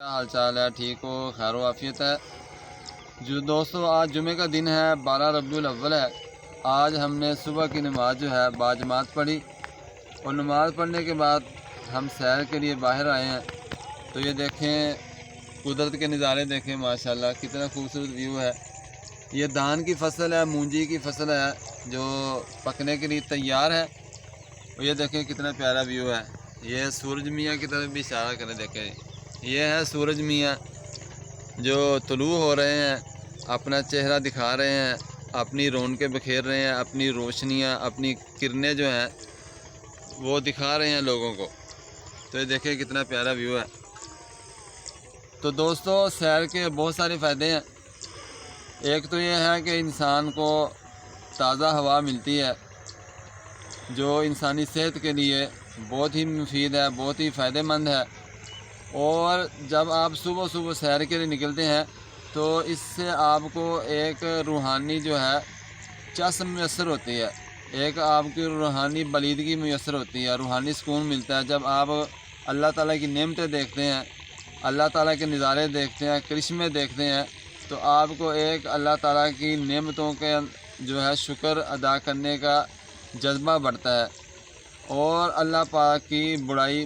حال چال ہے؟ ٹھیک ہو؟ خیر و عافیت ہے جو دوستو؟ آج جمعے کا دن ہے، 12 ربیع الاول ہے۔ آج ہم نے صبح کی نماز جو ہے باجماعت پڑھی، اور نماز پڑھنے کے بعد ہم سیر کے لیے باہر آئے ہیں۔ تو یہ دیکھیں، قدرت کے نظارے دیکھیں، ماشاءاللہ کتنا خوبصورت ویو ہے۔ یہ دھان کی فصل ہے، مونجی کی فصل ہے جو پکنے کے لیے تیار ہے۔ اور یہ دیکھیں کتنا پیارا ویو ہے۔ یہ سورج میاں کی طرف بھی اشارہ کریں، دیکھیں یہ ہے سورج میاں جو طلوع ہو رہے ہیں، اپنا چہرہ دکھا رہے ہیں، اپنی رونقیں بکھیر رہے ہیں، اپنی روشنیاں، اپنی کرنیں جو ہیں وہ دکھا رہے ہیں لوگوں کو۔ تو یہ دیکھیں کتنا پیارا ویو ہے۔ تو دوستو، سیر کے بہت سارے فائدے ہیں۔ ایک تو یہ ہے کہ انسان کو تازہ ہوا ملتی ہے جو انسانی صحت کے لیے بہت ہی مفید ہے، بہت ہی فائدہ مند ہے۔ اور جب آپ صبح صبح سیر کے لیے نکلتے ہیں تو اس سے آپ کو ایک روحانی جو ہے چسم میسر ہوتی ہے، ایک آپ کی روحانی بلیدگی میسر ہوتی ہے، روحانی سکون ملتا ہے۔ جب آپ اللہ تعالیٰ کی نعمتیں دیکھتے ہیں، اللہ تعالیٰ کے نظارے دیکھتے ہیں، کرشمے دیکھتے ہیں، تو آپ کو ایک اللہ تعالیٰ کی نعمتوں کے جو ہے شکر ادا کرنے کا جذبہ بڑھتا ہے، اور اللہ پاک کی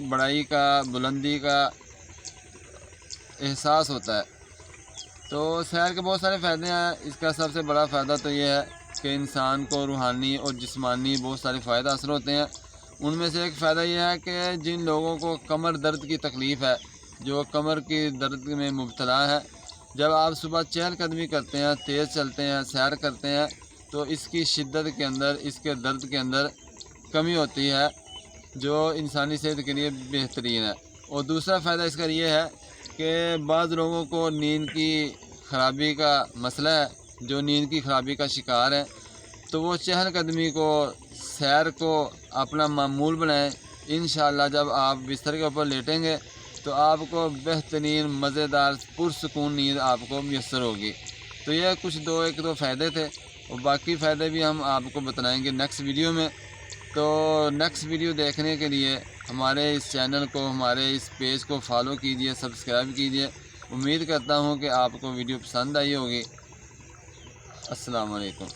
بڑائی کا، بلندی کا احساس ہوتا ہے۔ تو سیر کے بہت سارے فائدے ہیں۔ اس کا سب سے بڑا فائدہ تو یہ ہے کہ انسان کو روحانی اور جسمانی بہت سارے فائدہ حاصل ہوتے ہیں۔ ان میں سے ایک فائدہ یہ ہے کہ جن لوگوں کو کمر درد کی تکلیف ہے، جو کمر کی درد میں مبتلا ہے، جب آپ صبح چہل قدمی کرتے ہیں، تیز چلتے ہیں، سیر کرتے ہیں، تو اس کی شدت کے اندر، اس کے درد کے اندر کمی ہوتی ہے، جو انسانی صحت کے لیے بہترین ہے۔ اور دوسرا فائدہ اس کا یہ ہے کہ بعض لوگوں کو نیند کی خرابی کا مسئلہ ہے، جو نیند کی خرابی کا شکار ہے، تو وہ چہل قدمی کو، سیر کو اپنا معمول بنائیں۔ انشاءاللہ جب آپ بستر کے اوپر لیٹیں گے تو آپ کو بہترین مزیدار پرسکون نیند آپ کو میسر ہوگی۔ تو یہ ایک دو فائدے تھے، اور باقی فائدے بھی ہم آپ کو بتلائیں گے نیکسٹ ویڈیو میں۔ تو نیکسٹ ویڈیو دیکھنے کے لیے ہمارے اس چینل کو، ہمارے اس پیج کو فالو کیجئے، سبسکرائب کیجئے۔ امید کرتا ہوں کہ آپ کو ویڈیو پسند آئی ہوگی۔ السلام علیکم۔